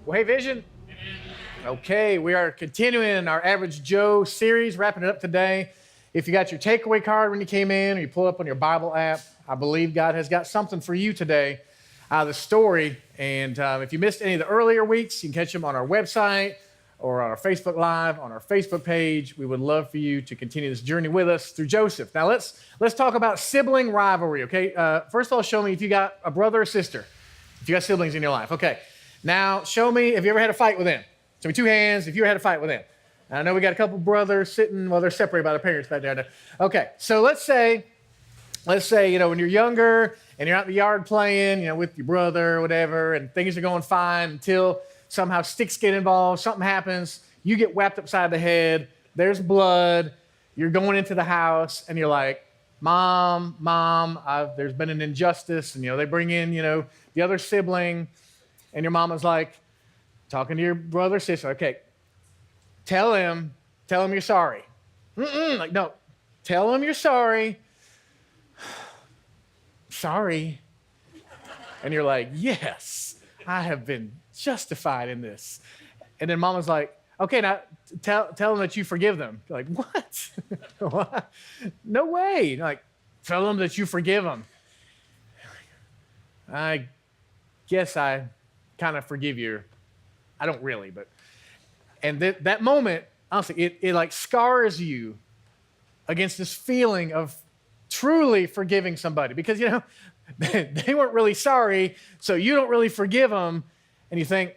Well, hey, Vision. Okay, we are continuing our Average Joe series, wrapping it up today. If you got your takeaway card when you came in, or you pull up on your Bible app, I believe God has got something for you today out of the story. And if you missed any of the earlier weeks, you can catch them on our website or on our Facebook Live, on our Facebook page. We would love for you to continue this journey with us through Joseph. Now, let's talk about sibling rivalry, okay? First of all, show me if you got a brother or sister, if you got siblings in your life. Okay, now show me if you ever had a fight with them. Show me two hands if you ever had a fight with them. I know we got a couple brothers sitting, well, they're separated by their parents back there. Okay, so let's say, when you're younger and you're out in the yard playing, with your brother or whatever, and things are going fine until somehow sticks get involved, something happens, you get whacked upside the head, there's blood, you're going into the house, and you're like, Mom, there's been an injustice, and they bring in, the other sibling, and your mama's like, talking to your brother or sister, okay, tell him you're sorry. Like, no, tell him you're sorry. Sorry. And you're like, yes, I have been justified in this. And then mama's like, okay, now tell them that you forgive them. You're like, what? What? No way. Like, tell them that you forgive them. I guess I kind of forgive you. I don't really, but. And that moment, honestly, it like scars you against this feeling of truly forgiving somebody because, they weren't really sorry, so you don't really forgive them. And you think,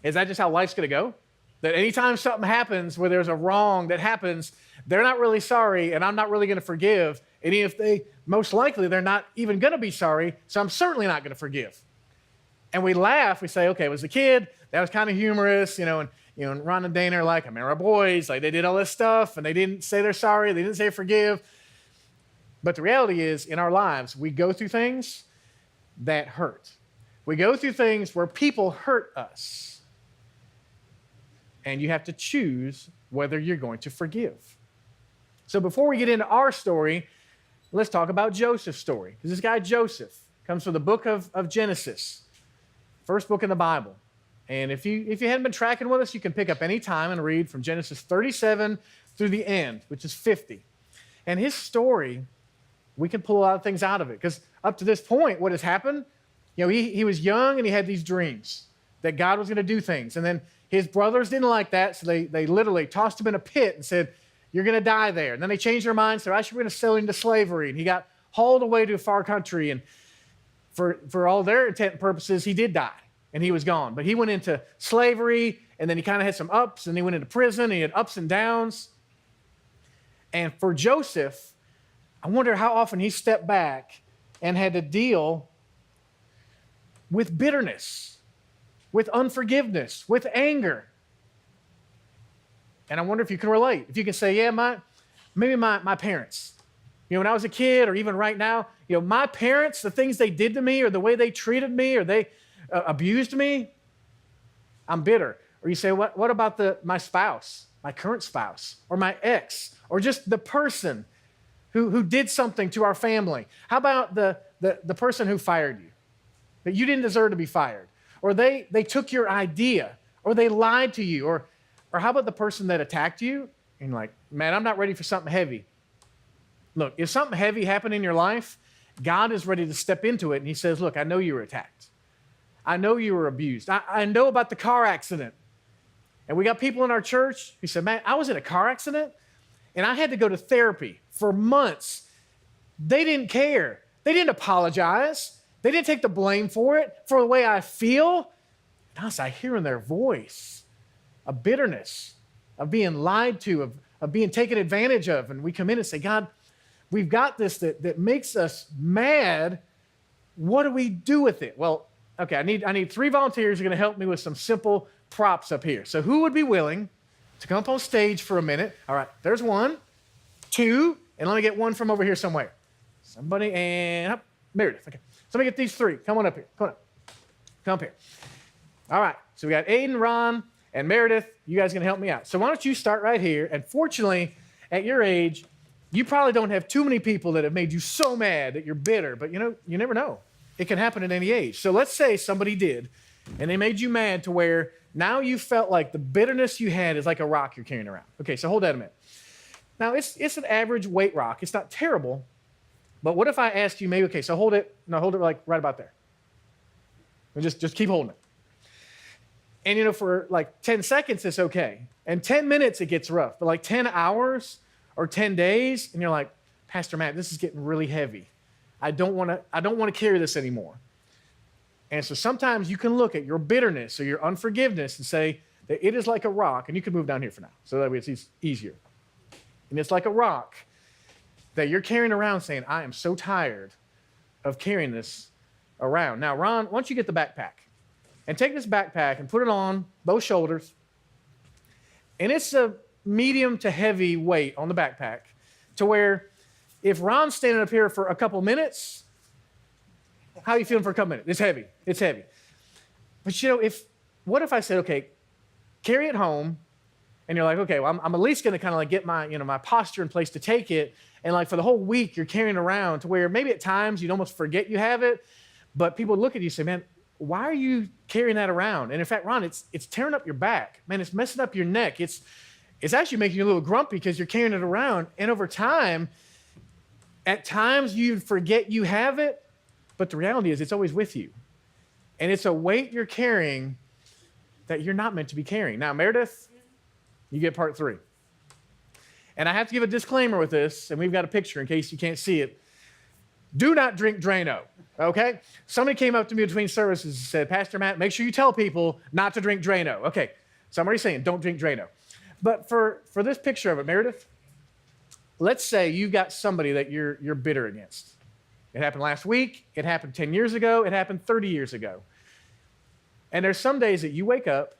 is that just how life's going to go? That anytime something happens where there's a wrong that happens, they're not really sorry, and I'm not really going to forgive. And if most likely, they're not even going to be sorry, so I'm certainly not going to forgive. And we laugh. We say, okay, it was a kid. That was kind of humorous, and Ron and Dana are like, I mean, our boys, like they did all this stuff, and they didn't say they're sorry. They didn't say forgive. But the reality is, in our lives, we go through things that hurt. We go through things where people hurt us. And you have to choose whether you're going to forgive. So before we get into our story, let's talk about Joseph's story. Because this guy, Joseph, comes from the book of Genesis, first book in the Bible. And if you hadn't been tracking with us, you can pick up any time and read from Genesis 37 through the end, which is 50. And his story, we can pull a lot of things out of it. Because up to this point, what has happened, he was young and he had these dreams that God was going to do things. And then his brothers didn't like that, so they literally tossed him in a pit and said, you're going to die there. And then they changed their minds, said, actually, we're going to sell him into slavery. And he got hauled away to a far country. And for all their intent and purposes, he did die. And he was gone. But he went into slavery, and then he kind of had some ups, and he went into prison, and he had ups and downs. And for Joseph, I wonder how often he stepped back and had to deal with bitterness, with unforgiveness, with anger. And I wonder if you can relate. If you can say, yeah, maybe my parents. When I was a kid, or even right now, my parents, the things they did to me, or the way they treated me, or they abused me, I'm bitter. Or you say, what about my spouse, my current spouse, or my ex, or just the person who did something to our family? How about the person who fired you, that you didn't deserve to be fired? Or they took your idea, or they lied to you, or how about the person that attacked you? And you're like, man, I'm not ready for something heavy. Look, if something heavy happened in your life, God is ready to step into it, and he says, look, I know you were attacked. I know you were abused. I know about the car accident. And we got people in our church who said, man, I was in a car accident, and I had to go to therapy for months. They didn't care. They didn't apologize. They didn't take the blame for it, for the way I feel. And I hear in their voice a bitterness of being lied to, of being taken advantage of. And we come in and say, God, we've got this that makes us mad. What do we do with it? Well, okay, I need 3 volunteers who are going to help me with some simple props up here. So who would be willing to come up on stage for a minute? All right, there's 1, 2, and let me get 1 from over here somewhere. Somebody, and Meredith. Okay, somebody get these 3. Come on up here. Come up here. All right, so we got Aiden, Ron, and Meredith. You guys are going to help me out. So why don't you start right here? And fortunately, at your age, you probably don't have too many people that have made you so mad that you're bitter, but you never know. It can happen at any age. So let's say somebody did, and they made you mad to where now you felt like the bitterness you had is like a rock you're carrying around. Okay, so hold that a minute. Now, it's an average weight rock. It's not terrible, but what if I asked you maybe, okay, so hold it like right about there. And just keep holding it. And, for like 10 seconds, it's okay. And 10 minutes, it gets rough. But like 10 hours or 10 days, and you're like, Pastor Matt, this is getting really heavy. I don't want to carry this anymore. And so sometimes you can look at your bitterness or your unforgiveness and say that it is like a rock, and you can move down here for now, so that way it's easier. And it's like a rock that you're carrying around saying, I am so tired of carrying this around. Now, Ron, once you get the backpack, and take this backpack and put it on both shoulders, and it's a medium to heavy weight on the backpack to where if Ron's standing up here for a couple minutes, how are you feeling for a couple minutes? It's heavy. It's heavy. But what if I said, okay, carry it home, and you're like, okay, well, I'm at least going to kind of like get my, my posture in place to take it, and like for the whole week you're carrying around to where maybe at times you'd almost forget you have it, but people look at you and say, man, why are you carrying that around? And in fact, Ron, it's tearing up your back. Man, it's messing up your neck. It's actually making you a little grumpy because you're carrying it around, and over time, at times you forget you have it, but the reality is it's always with you. And it's a weight you're carrying that you're not meant to be carrying. Now, Meredith, you get part 3. And I have to give a disclaimer with this, and we've got a picture in case you can't see it. Do not drink Drano, okay? Somebody came up to me between services and said, Pastor Matt, make sure you tell people not to drink Drano. Okay, so I'm already saying don't drink Drano. But for this picture of it, Meredith, let's say you've got somebody that you're bitter against. It happened last week, it happened 10 years ago, it happened 30 years ago. And there's some days that you wake up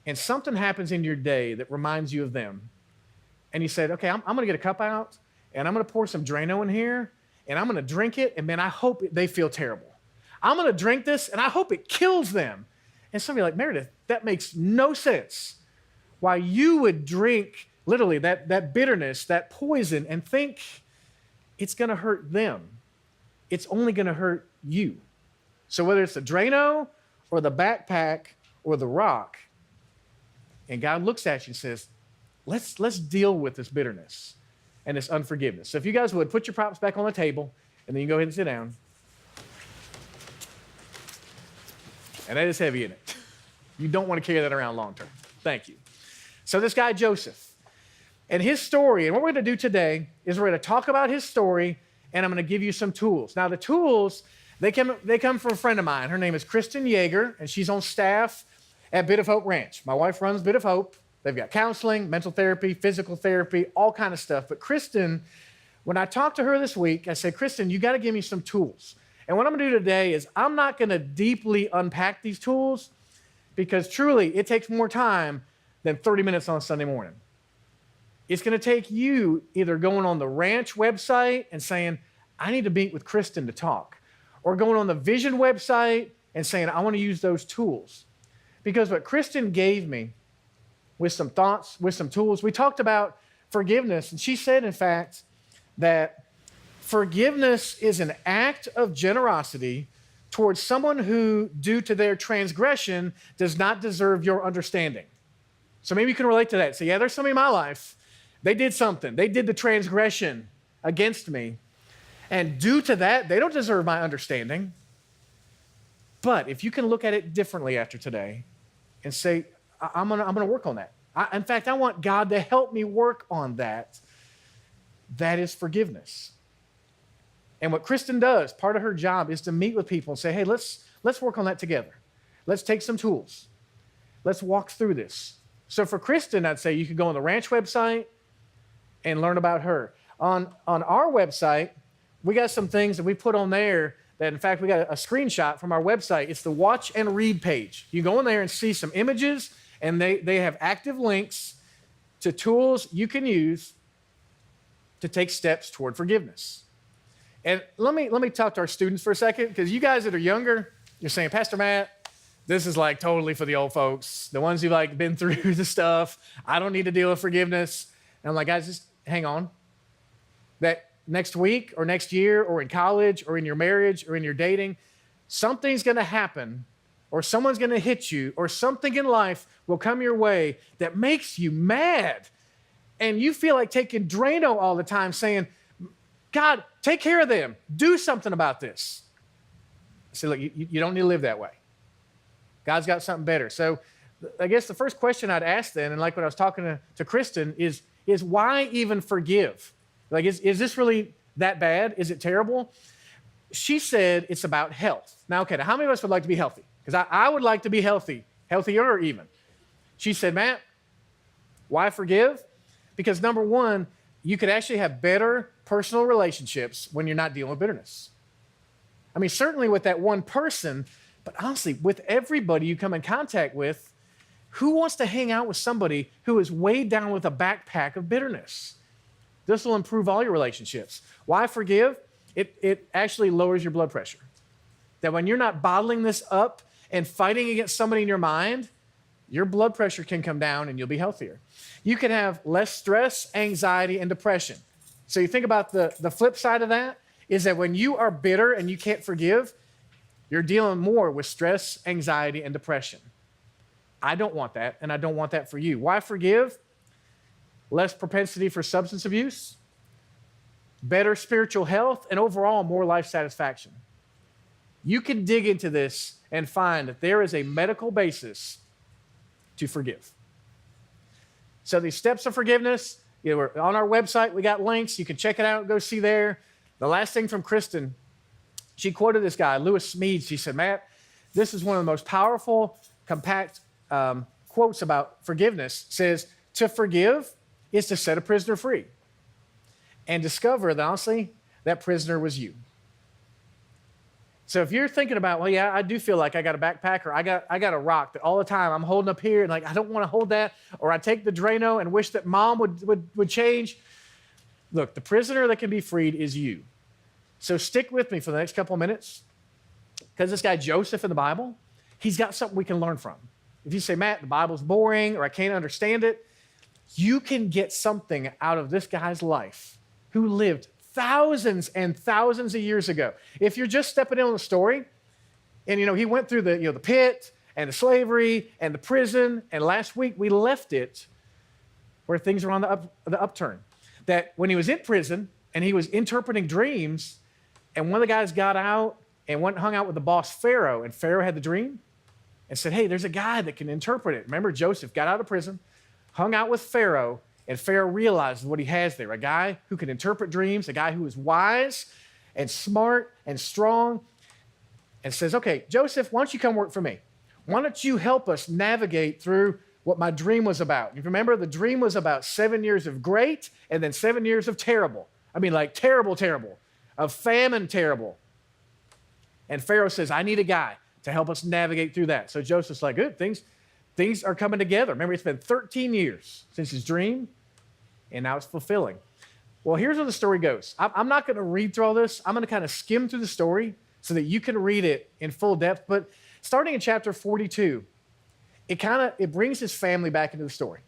and something happens in your day that reminds you of them. And you said, okay, I'm going to get a cup out, and I'm going to pour some Drano in here, and I'm going to drink it, and man, I hope they feel terrible. I'm going to drink this, and I hope it kills them. And somebody like, Meredith, that makes no sense. Why you would drink literally that bitterness, that poison, and think it's going to hurt them. It's only going to hurt you. So whether it's the Drano or the backpack or the rock, and God looks at you and says, let's deal with this bitterness and this unforgiveness. So if you guys would, put your props back on the table, and then you can go ahead and sit down. And that is heavy, isn't it? You don't want to carry that around long term. Thank you. So this guy, Joseph, and his story, and what we're going to do today is we're going to talk about his story, and I'm going to give you some tools. Now, the tools, they come from a friend of mine. Her name is Kristen Yeager, and she's on staff at Bit of Hope Ranch. My wife runs Bit of Hope. They've got counseling, mental therapy, physical therapy, all kind of stuff. But Kristen, when I talked to her this week, I said, Kristen, you got to give me some tools. And what I'm going to do today is I'm not going to deeply unpack these tools because truly it takes more time than 30 minutes on a Sunday morning. It's going to take you either going on the ranch website and saying, I need to meet with Kristen to talk, or going on the Vision website and saying, I want to use those tools. Because what Kristen gave me with some thoughts, with some tools, we talked about forgiveness, and she said, in fact, that forgiveness is an act of generosity towards someone who, due to their transgression, does not deserve your understanding. So maybe you can relate to that. Say, yeah, there's somebody in my life, they did something. They did the transgression against me. And due to that, they don't deserve my understanding. But if you can look at it differently after today and say, I'm gonna work on that. In fact, I want God to help me work on that. That is forgiveness. And what Kristen does, part of her job is to meet with people and say, hey, let's work on that together. Let's take some tools. Let's walk through this. So for Kristen, I'd say you could go on the ranch website and learn about her. On our website, we got some things that we put on there that, in fact, we got a screenshot from our website. It's the Watch and Read page. You go in there and see some images, and they have active links to tools you can use to take steps toward forgiveness. And let me talk to our students for a second, because you guys that are younger, you're saying, Pastor Matt, this is like totally for the old folks, the ones who've like been through the stuff. I don't need to deal with forgiveness. And I'm like, guys, just hang on. That next week or next year or in college or in your marriage or in your dating, something's going to happen or someone's going to hit you, or something in life will come your way that makes you mad. And you feel like taking Drano all the time saying, God, take care of them. Do something about this. So look, you don't need to live that way. God's got something better. So I guess the first question I'd ask then, and like when I was talking to Kristen, is why even forgive? Like, is this really that bad? Is it terrible? She said it's about health. Now, okay, now how many of us would like to be healthy? Because I would like to be healthy, healthier even. She said, Matt, why forgive? Because number one, you could actually have better personal relationships when you're not dealing with bitterness. I mean, certainly with that one person, but honestly, with everybody you come in contact with, who wants to hang out with somebody who is weighed down with a backpack of bitterness? This will improve all your relationships. Why forgive? It actually lowers your blood pressure. That when you're not bottling this up and fighting against somebody in your mind, your blood pressure can come down and you'll be healthier. You can have less stress, anxiety, and depression. So you think about the flip side of that is that when you are bitter and you can't forgive, you're dealing more with stress, anxiety, and depression. I don't want that, and I don't want that for you. Why forgive? Less propensity for substance abuse, better spiritual health, and overall more life satisfaction. You can dig into this and find that there is a medical basis to forgive. So these steps of forgiveness, we're on our website. We got links. You can check it out. Go see there. The last thing from Kristen, she quoted this guy, Lewis Smedes. She said, Matt, this is one of the most powerful, compact quotes about forgiveness. It says, to forgive is to set a prisoner free and discover that, honestly, that prisoner was you. So if you're thinking about, well, yeah, I do feel like I got a backpack, or I got a rock that all the time I'm holding up here and like I don't want to hold that, or I take the Drano and wish that mom would change. Look, the prisoner that can be freed is you. So stick with me for the next couple of minutes, because this guy Joseph in the Bible, he's got something we can learn from. If you say, Matt, the Bible's boring or I can't understand it, you can get something out of this guy's life who lived thousands and thousands of years ago. If you're just stepping in on the story, and he went through the pit and the slavery and the prison, and last week we left it where things were on the upturn. That when he was in prison and he was interpreting dreams, and one of the guys got out and went and hung out with the boss Pharaoh, and Pharaoh had the dream and said, hey, there's a guy that can interpret it. Remember, Joseph got out of prison, hung out with Pharaoh, and Pharaoh realized what he has there, a guy who can interpret dreams, a guy who is wise and smart and strong, and says, okay, Joseph, why don't you come work for me? Why don't you help us navigate through what my dream was about? You remember, the dream was about 7 years of great and then 7 years of terrible. I mean, like terrible, of famine, terrible. And Pharaoh says, I need a guy to help us navigate through that. So Joseph's like, good, things are coming together. Remember, it's been 13 years since his dream, and now it's fulfilling. Well, here's where the story goes. I'm not going to read through all this. I'm going to kind of skim through the story so that you can read it in full depth. But starting in chapter 42, it brings his family back into the story.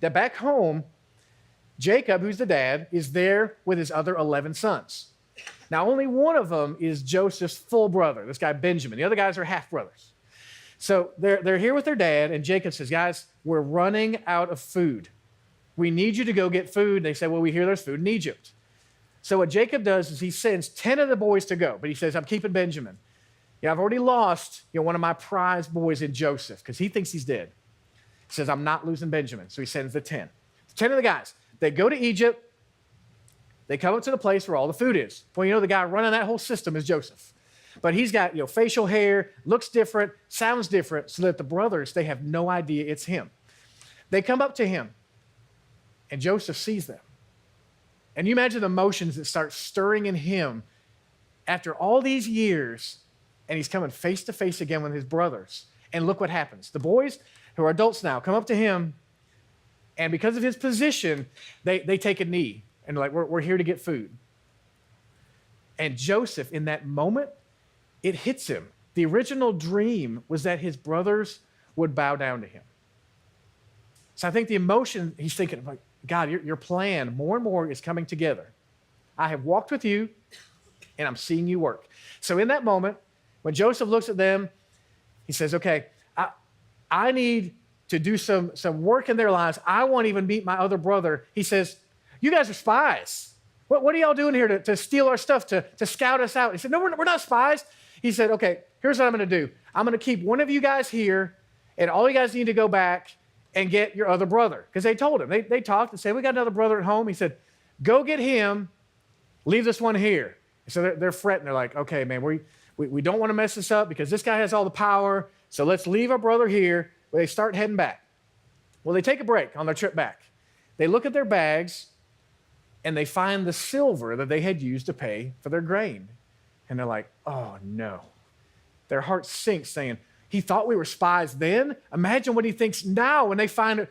That back home, Jacob, who's the dad, is there with his other 11 sons. Now, only one of them is Joseph's full brother, this guy Benjamin. The other guys are half-brothers. So they're here with their dad, and Jacob says, guys, we're running out of food. We need you to go get food. They say, well, we hear there's food in Egypt. So what Jacob does is he sends 10 of the boys to go, but he says, I'm keeping Benjamin. I've already lost one of my prized boys in Joseph because he thinks he's dead. He says, I'm not losing Benjamin. So he sends the 10. 10 of the guys, they go to Egypt. They come up to the place where all the food is. Well, the guy running that whole system is Joseph. But he's got, facial hair, looks different, sounds different, so that the brothers, they have no idea it's him. They come up to him, and Joseph sees them. And you imagine the emotions that start stirring in him after all these years, and he's coming face to face again with his brothers. And look what happens. The boys, who are adults now, come up to him, and because of his position, they take a knee, and they're like, we're here to get food. And Joseph, in that moment, it hits him. The original dream was that his brothers would bow down to him. So I think the emotion, he's thinking, like, God, your plan more and more is coming together. I have walked with you, and I'm seeing you work. So in that moment, when Joseph looks at them, He says, okay, I need to do some work in their lives. I won't even meet my other brother. He says, you guys are spies. What are y'all doing here to steal our stuff, to scout us out? He said, no, we're not spies. He said, okay, here's what I'm going to do. I'm going to keep one of you guys here, and all you guys need to go back and get your other brother. Because they told him. They talked and said, we got another brother at home. He said, go get him, leave this one here. So they're fretting. They're like, okay, man, we don't want to mess this up because this guy has all the power. So let's leave our brother here. Well, they start heading back. Well, they take a break on their trip back. They look at their bags, and they find the silver that they had used to pay for their grain. And they're like, oh, no. Their heart sinks saying, he thought we were spies then? Imagine what he thinks now when they find it.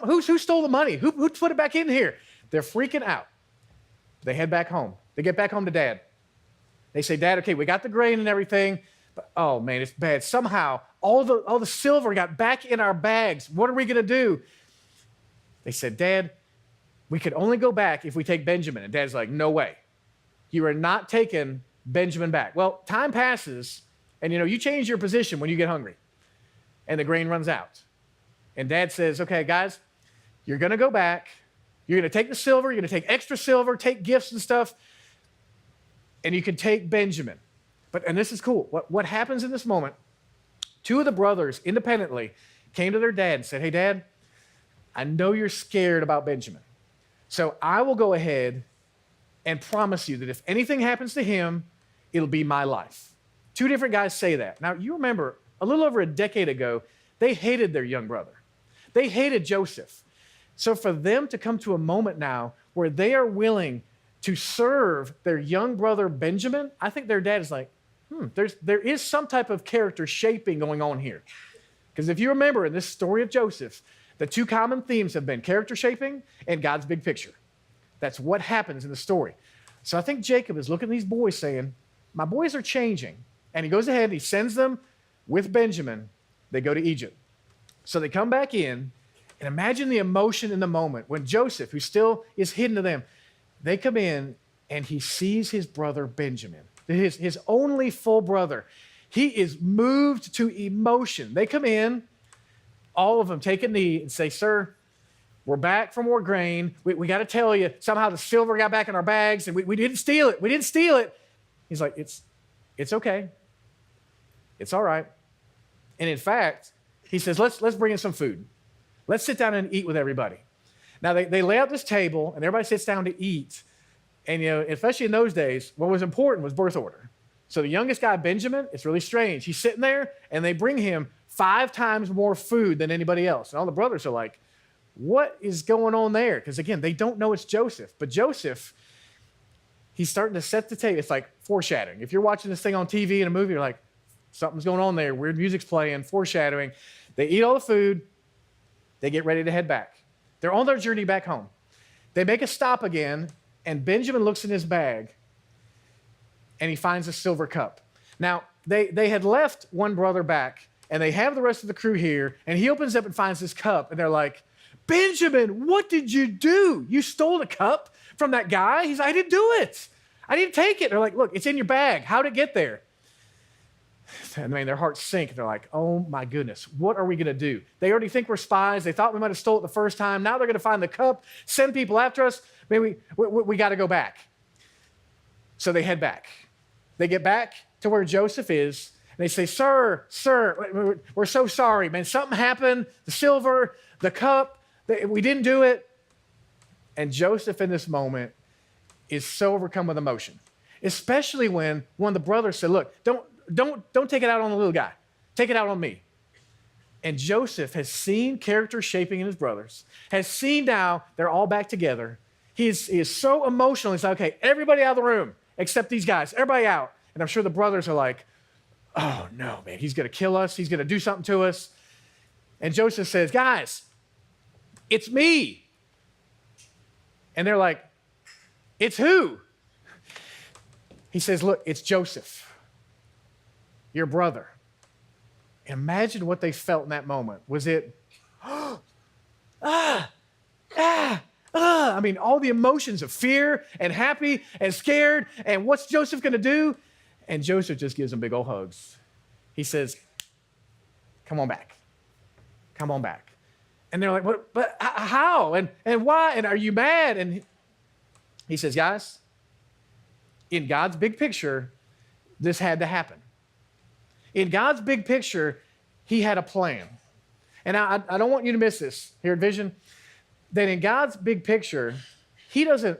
Who stole the money? Who put it back in here? They're freaking out. They head back home. They get back home to Dad. They say, Dad, okay, we got the grain and everything, but oh, man, it's bad. Somehow, all the silver got back in our bags. What are we going to do? They said, Dad, we could only go back if we take Benjamin. And Dad's like, no way. You are not taking Benjamin back. Well, time passes, and you change your position when you get hungry, and the grain runs out. And Dad says, okay, guys, you're going to go back. You're going to take the silver. You're going to take extra silver, take gifts and stuff, and you can take Benjamin. And this is cool. What happens in this moment, two of the brothers independently came to their dad and said, hey, Dad, I know you're scared about Benjamin. So I will go ahead and promise you that if anything happens to him, it'll be my life. Two different guys say that. Now, you remember, a little over a decade ago, they hated their young brother. They hated Joseph. So for them to come to a moment now where they are willing to serve their young brother Benjamin, I think their dad is like, there is some type of character shaping going on here. Because if you remember in this story of Joseph, the two common themes have been character shaping and God's big picture. That's what happens in the story. So I think Jacob is looking at these boys saying, my boys are changing. And he goes ahead and he sends them with Benjamin. They go to Egypt. So they come back in, and imagine the emotion in the moment when Joseph, who still is hidden to them, they come in and he sees his brother Benjamin, his only full brother. He is moved to emotion. They come in, all of them take a knee and say, sir, we're back for more grain. We got to tell you, somehow the silver got back in our bags and we didn't steal it. We didn't steal it. He's like, it's okay. It's all right. And in fact, he says, let's bring in some food. Let's sit down and eat with everybody. Now, they lay out this table, and everybody sits down to eat. And, especially in those days, what was important was birth order. So the youngest guy, Benjamin, it's really strange. He's sitting there, and they bring him 5 times more food than anybody else. And all the brothers are like, what is going on there? Because, again, they don't know it's Joseph. But Joseph, he's starting to set the table. It's like foreshadowing. If you're watching this thing on TV in a movie, you're like, something's going on there. Weird music's playing, foreshadowing. They eat all the food. They get ready to head back. They're on their journey back home. They make a stop again, and Benjamin looks in his bag, and he finds a silver cup. Now, they had left one brother back, and they have the rest of the crew here, and he opens up and finds this cup, and they're like, Benjamin, what did you do? You stole the cup from that guy? He's like, I didn't do it. I didn't take it. They're like, look, it's in your bag. How'd it get there? I mean, their hearts sink. They're like, oh my goodness, what are we going to do? They already think we're spies. They thought we might have stole it the first time. Now they're going to find the cup, send people after us. Maybe we got to go back. So they head back. They get back to where Joseph is. And they say, sir, we're so sorry, man. Something happened. The silver, the cup, we didn't do it. And Joseph in this moment is so overcome with emotion, especially when one of the brothers said, look, don't take it out on the little guy. Take it out on me. And Joseph has seen character shaping in his brothers, has seen now they're all back together. He is so emotional. He's like, okay, everybody out of the room except these guys. Everybody out. And I'm sure the brothers are like, oh, no, man, he's going to kill us. He's going to do something to us. And Joseph says, guys, it's me. And they're like, it's who? He says, look, it's Joseph, your brother. Imagine what they felt in that moment. Was it, I mean, all the emotions of fear and happy and scared, and what's Joseph going to do? And Joseph just gives them big old hugs. He says, come on back. Come on back. And they're like, but how? And why? And are you mad? And he says, guys, in God's big picture, this had to happen. In God's big picture, he had a plan. And I don't want you to miss this here at Vision, that in God's big picture, he doesn't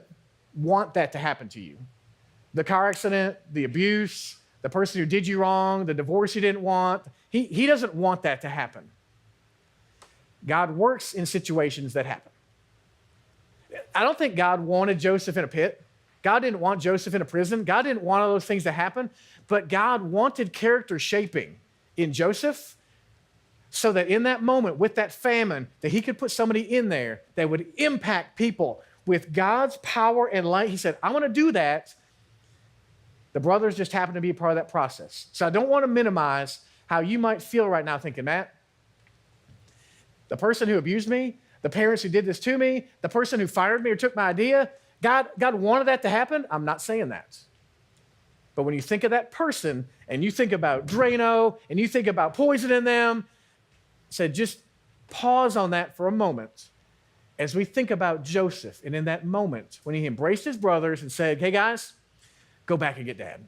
want that to happen to you. The car accident, the abuse, the person who did you wrong, the divorce you didn't want, he doesn't want that to happen. God works in situations that happen. I don't think God wanted Joseph in a pit. God didn't want Joseph in a prison. God didn't want all those things to happen, but God wanted character shaping in Joseph so that in that moment with that famine, that he could put somebody in there that would impact people with God's power and light. He said, I want to do that. The brothers just happen to be a part of that process. So I don't want to minimize how you might feel right now thinking, Matt, the person who abused me, the parents who did this to me, the person who fired me or took my idea, God wanted that to happen. I'm not saying that. But when you think of that person and you think about Drano and you think about poison in them, said just pause on that for a moment as we think about Joseph. And in that moment, when he embraced his brothers and said, hey guys, go back and get dad.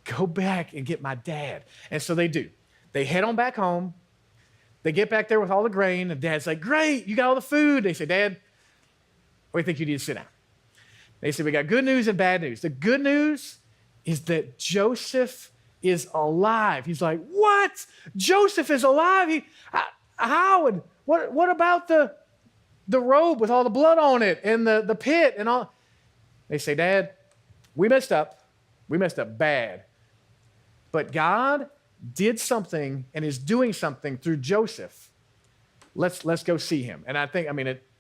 Go back and get my dad. And so they do. They head on back home. They get back there with all the grain. And dad's like, great, you got all the food. They say, Dad, what do you think you need to sit down? They say, we got good news and bad news. The good news is that Joseph is alive. He's like, what? Joseph is alive? How? And what about the robe with all the blood on it and the pit and all? They say, Dad, we messed up. We messed up bad. But God did something and is doing something through Joseph. Let's go see him. And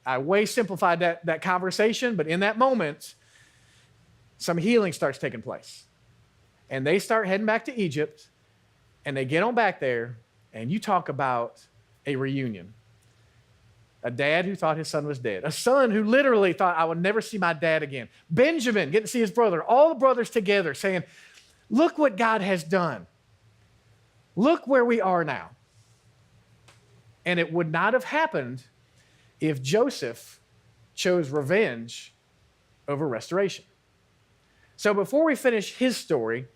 I way simplified that conversation, but in that moment, some healing starts taking place. And they start heading back to Egypt, and they get on back there, and you talk about a reunion. A dad who thought his son was dead. A son who literally thought, I would never see my dad again. Benjamin getting to see his brother. All the brothers together saying, look what God has done. Look where we are now. And it would not have happened if Joseph chose revenge over restoration. So before we finish his story,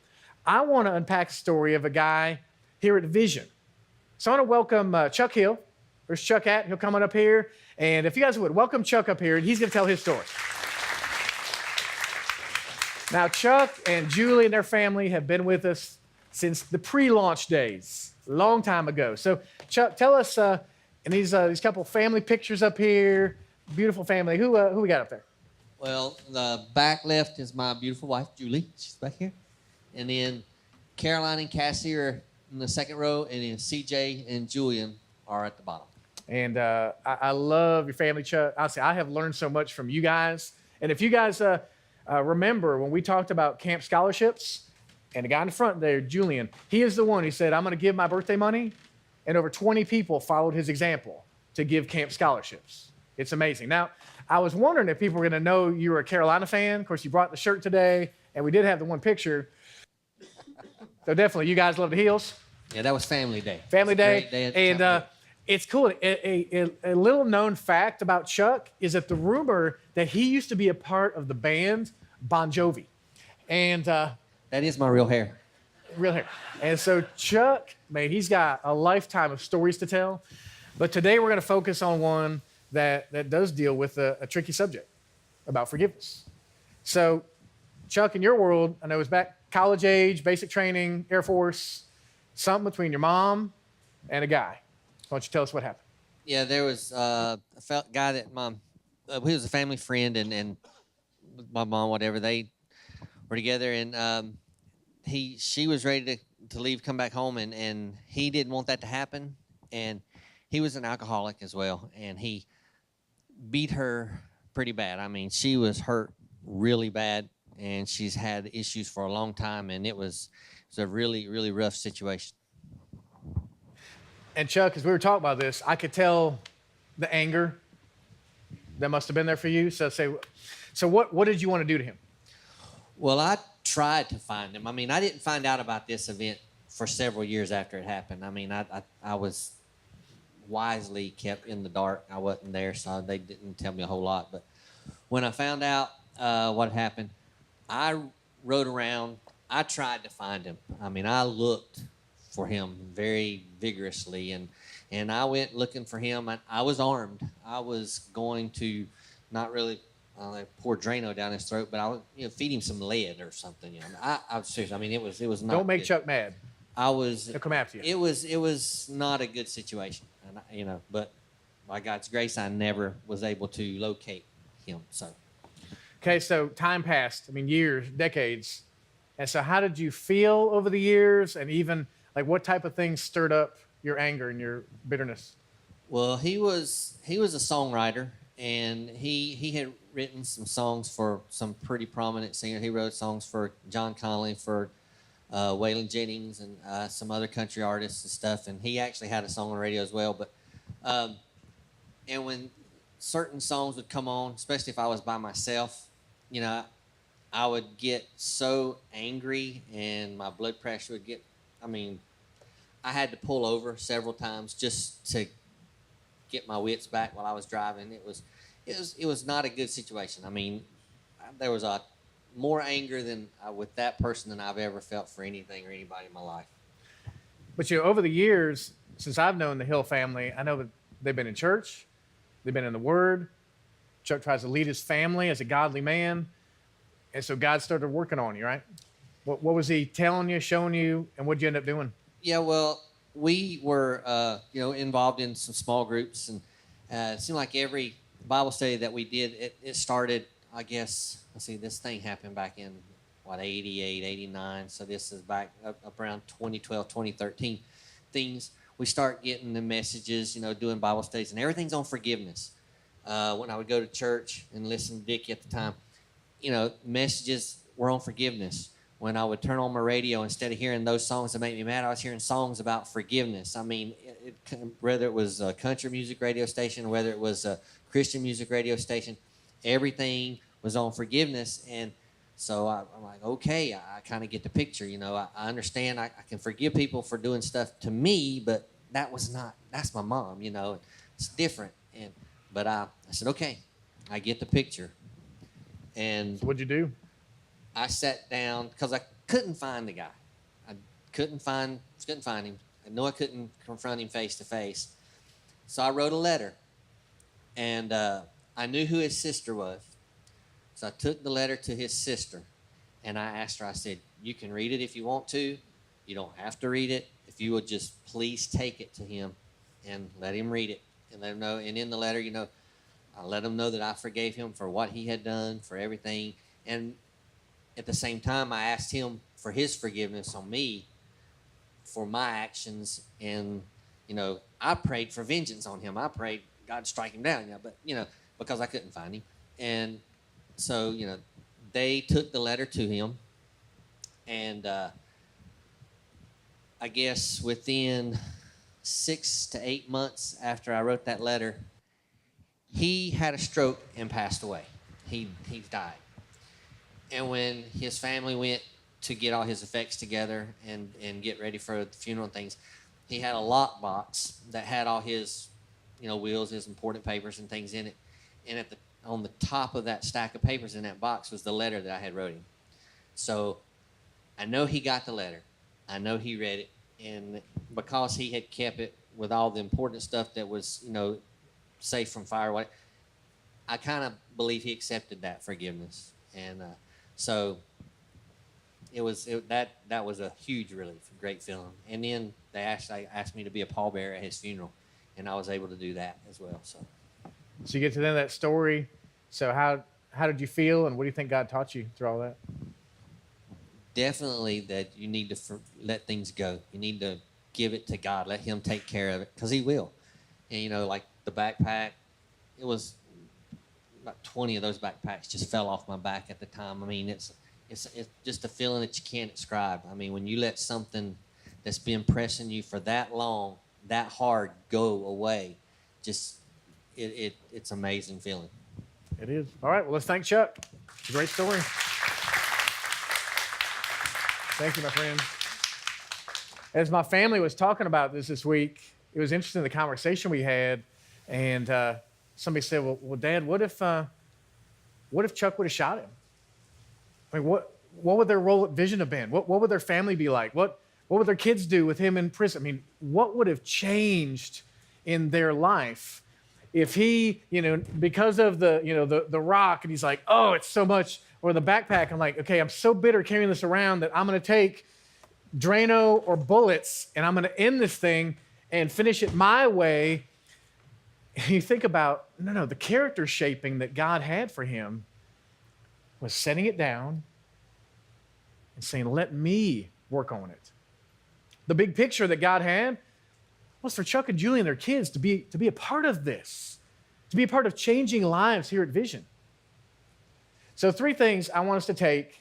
I want to unpack the story of a guy here at Vision. So I want to welcome Chuck Hill. Where's Chuck at? He'll come on up here. And if you guys would, welcome Chuck up here, and he's going to tell his story. Now, Chuck and Julie and their family have been with us since the pre-launch days, a long time ago. So, Chuck, tell us, and these couple family pictures up here, beautiful family. Who we got up there? Well, the back left is my beautiful wife, Julie. She's back here. And then Caroline and Cassie are in the second row, and then CJ and Julian are at the bottom. And I love your family, Chuck. Honestly, I have learned so much from you guys. And if you guys remember when we talked about camp scholarships, and the guy in the front there, Julian, he is the one who said, I'm going to give my birthday money. And over 20 people followed his example to give camp scholarships. It's amazing. Now, I was wondering if people were going to know you were a Carolina fan. Of course, you brought the shirt today, and we did have the one picture. So definitely, you guys love the Heels. Yeah, that was Family Day. Family Day. Great day And it's cool. A little known fact about Chuck is that the rumor that he used to be a part of the band Bon Jovi. And that is my real hair. Real hair. And so Chuck, man, he's got a lifetime of stories to tell. But today we're going to focus on one that does deal with a tricky subject about forgiveness. So, Chuck, in your world, I know it was back college age, basic training, Air Force, something between your mom and a guy. Why don't you tell us what happened? Yeah, there was a guy that he was a family friend, and my mom, whatever, they were together, and she was ready to leave, come back home, and he didn't want that to happen, and he was an alcoholic as well, and he beat her pretty bad. I mean, she was hurt really bad, and she's had issues for a long time, and it was a really, really rough situation. And Chuck, as we were talking about this, I could tell the anger that must have been there for you. So what did you want to do to him? Well, I tried to find him. I mean, I didn't find out about this event for several years after it happened. I mean, I was wisely kept in the dark. I wasn't there, so they didn't tell me a whole lot. But when I found out what happened, I rode around. I tried to find him. I mean, I looked for him very vigorously, and I went looking for him. I was armed. I was going to not really pour Drano down his throat, but I would feed him some lead or something. I was serious. I mean, it was not. Don't make good. Chuck mad. I was. He'll come after you. It was not a good situation, and but by God's grace, I never was able to locate him. So. Okay, so time passed. I mean, years, decades. And so how did you feel over the years? And even like what type of things stirred up your anger and your bitterness? Well, he was a songwriter, and he had written some songs for some pretty prominent singers. He wrote songs for John Connolly, for Waylon Jennings, and some other country artists and stuff. And he actually had a song on the radio as well. But and when certain songs would come on, especially if I was by myself, I would get so angry and my blood pressure would get, I had to pull over several times just to get my wits back while I was driving. It was not a good situation. I mean, there was more anger with that person than I've ever felt for anything or anybody in my life. But over the years, since I've known the Hill family, I know that they've been in church, they've been in the Word. Chuck tries to lead his family as a godly man. And so God started working on you, right? What was he telling you, showing you, and what'd you end up doing? Yeah, well, we were, involved in some small groups, and it seemed like every Bible study that we did, it started, I guess, this thing happened back in, 88, 89, so this is back up around 2012, 2013. We start getting the messages, doing Bible studies, and everything's on forgiveness. When I would go to church and listen to Dickie at the time, messages were on forgiveness. When I would turn on my radio, instead of hearing those songs that make me mad, I was hearing songs about forgiveness. I mean, whether it was a country music radio station, whether it was a Christian music radio station, everything was on forgiveness. And so I'm like, okay, I kind of get the picture. I understand I can forgive people for doing stuff to me, but that's my mom, it's different. But I said, okay, I get the picture. And So what'd you do? I sat down because I couldn't find the guy. I couldn't find him. I know I couldn't confront him face to face. So I wrote a letter, and I knew who his sister was. So I took the letter to his sister, and I asked her, I said, you can read it if you want to. You don't have to read it. If you would just please take it to him and let him read it and let him know. And in the letter, I let him know that I forgave him for what he had done, for everything. And at the same time, I asked him for his forgiveness on me for my actions. And, I prayed for vengeance on him. I prayed God strike him down, but, because I couldn't find him. And so, they took the letter to him. And I guess within 6 to 8 months after I wrote that letter, he had a stroke and passed away. He died. And when his family went to get all his effects together and get ready for the funeral and things, he had a lockbox that had all his, wills, his important papers and things in it. And on the top of that stack of papers in that box was the letter that I had wrote him. So I know he got the letter. I know he read it. And because he had kept it with all the important stuff that was, safe from fire, I kind of believe he accepted that forgiveness. And so that was a huge relief, a great feeling. And then they asked me to be a pallbearer at his funeral, and I was able to do that as well. So you get to the end of that story. So how did you feel, and what do you think God taught you through all that? Definitely that you need to let things go. You need to give it to God. Let Him take care of it, because He will. And like the backpack, it was about 20 of those backpacks just fell off my back at the time. I mean, it's just a feeling that you can't describe. I mean, when you let something that's been pressing you for that long, that hard, go away, it's an amazing feeling. It is. All right, well, let's thank Chuck. It's a great story. Thank you, my friend. As my family was talking about this week, it was interesting the conversation we had, and somebody said, "Well, Dad, what if Chuck would have shot him? I mean, what would their role at Vision have been? What would their family be like? What would their kids do with him in prison? I mean, what would have changed in their life if he, because of the rock, and he's like, oh, it's so much, or the backpack, I'm like, okay, I'm so bitter carrying this around that I'm going to take Drano or bullets, and I'm going to end this thing and finish it my way." And you think about, no, the character shaping that God had for him was setting it down and saying, let me work on it. The big picture that God had was for Chuck and Julie and their kids to be a part of this, to be a part of changing lives here at Vision. So 3 things I want us to take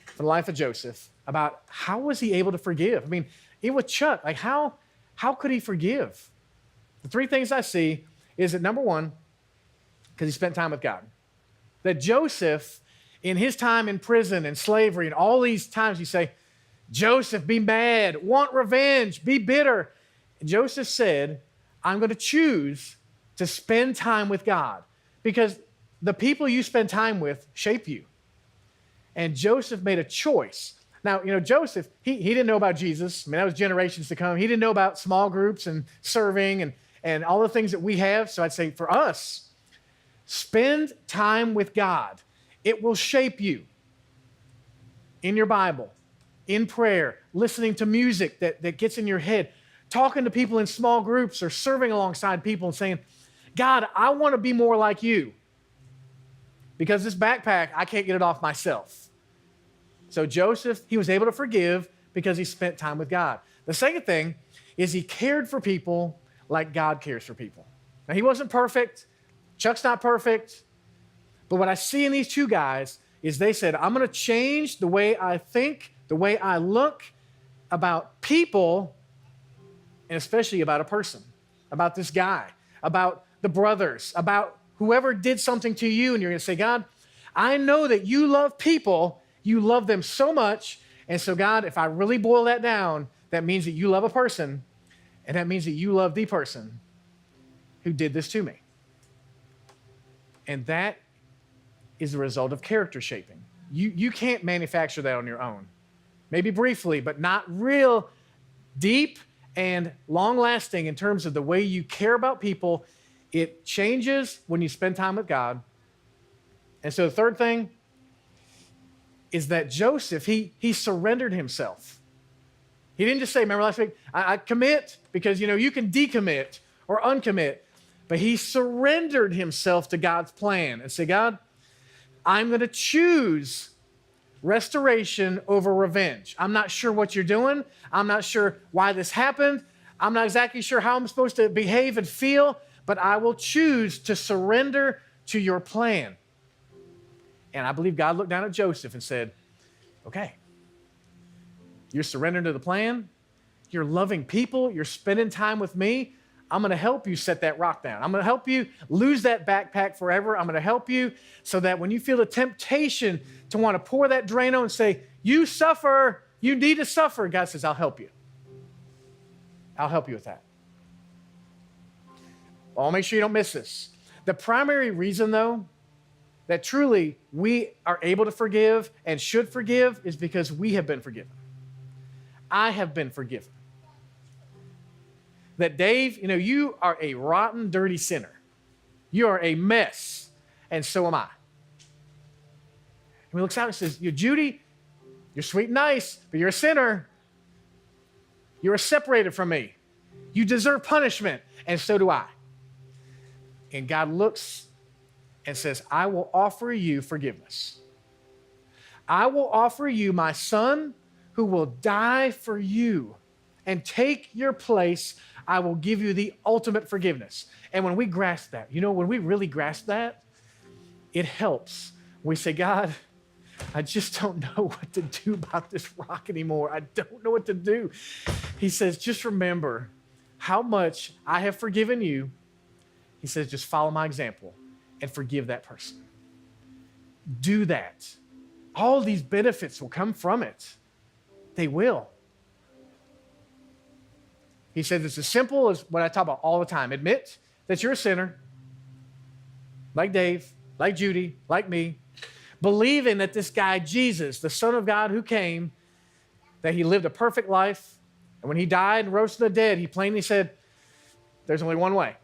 from the life of Joseph about how was he able to forgive? I mean, even with Chuck, like how could he forgive? The 3 things I see is that number 1, because he spent time with God. That Joseph, in his time in prison and slavery and all these times you say, Joseph, be mad, want revenge, be bitter. Joseph said, I'm going to choose to spend time with God because the people you spend time with shape you. And Joseph made a choice. Now, Joseph, he didn't know about Jesus. I mean, that was generations to come. He didn't know about small groups and serving and all the things that we have. So I'd say for us, spend time with God. It will shape you in your Bible, in prayer, listening to music that gets in your head, talking to people in small groups or serving alongside people and saying, God, I want to be more like you because this backpack, I can't get it off myself. So Joseph, he was able to forgive because he spent time with God. The second thing is he cared for people like God cares for people. Now, he wasn't perfect. Chuck's not perfect. But what I see in these 2 guys is they said, I'm going to change the way I think, the way I look about people, and especially about a person, about this guy, about the brothers, about whoever did something to you. And you're going to say, God, I know that you love people. You love them so much. And so, God, if I really boil that down, that means that you love a person, and that means that you love the person who did this to me. And that is the result of character shaping. You can't manufacture that on your own. Maybe briefly, but not real deep and long-lasting in terms of the way you care about people. It changes when you spend time with God. And so the third thing is that Joseph, he surrendered himself. He didn't just say, remember last week, I commit, because you can decommit or uncommit, but he surrendered himself to God's plan and say, God, I'm going to choose restoration over revenge. I'm not sure what you're doing. I'm not sure why this happened. I'm not exactly sure how I'm supposed to behave and feel, but I will choose to surrender to your plan. And I believe God looked down at Joseph and said, okay, you're surrendering to the plan. You're loving people. You're spending time with me. I'm going to help you set that rock down. I'm going to help you lose that backpack forever. I'm going to help you so that when you feel the temptation to want to pour that Drano and say, you suffer, you need to suffer, God says, I'll help you. I'll help you with that. I'll make sure you don't miss this. The primary reason, though, that truly we are able to forgive and should forgive is because we have been forgiven. I have been forgiven. That Dave, you are a rotten, dirty sinner. You are a mess, and so am I. And he looks out and says, Judy, you're sweet and nice, but you're a sinner. You are separated from me. You deserve punishment, and so do I. And God looks and says, I will offer you forgiveness. I will offer you my son who will die for you and take your place. I will give you the ultimate forgiveness. And when we grasp that, when we really grasp that, it helps. We say, God, I just don't know what to do about this rock anymore. I don't know what to do. He says, just remember how much I have forgiven you. He says, just follow my example and forgive that person. Do that. All these benefits will come from it. They will. He says it's as simple as what I talk about all the time. Admit that you're a sinner, like Dave, like Judy, like me, believing that this guy, Jesus, the Son of God who came, that he lived a perfect life, and when he died and rose from the dead, he plainly said, there's only one way.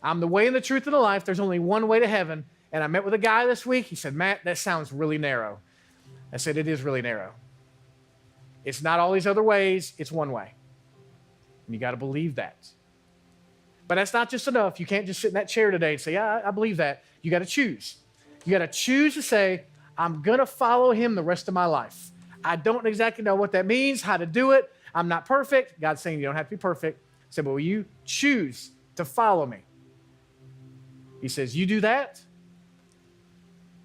I'm the way and the truth and the life. There's only one way to heaven. And I met with a guy this week. He said, Matt, that sounds really narrow. I said, it is really narrow. It's not all these other ways. It's one way. And you got to believe that. But that's not just enough. You can't just sit in that chair today and say, yeah, I believe that. You got to choose. You got to choose to say, I'm going to follow him the rest of my life. I don't exactly know what that means, how to do it. I'm not perfect. God's saying you don't have to be perfect. He said, but will you choose to follow me? He says, you do that,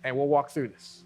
and we'll walk through this.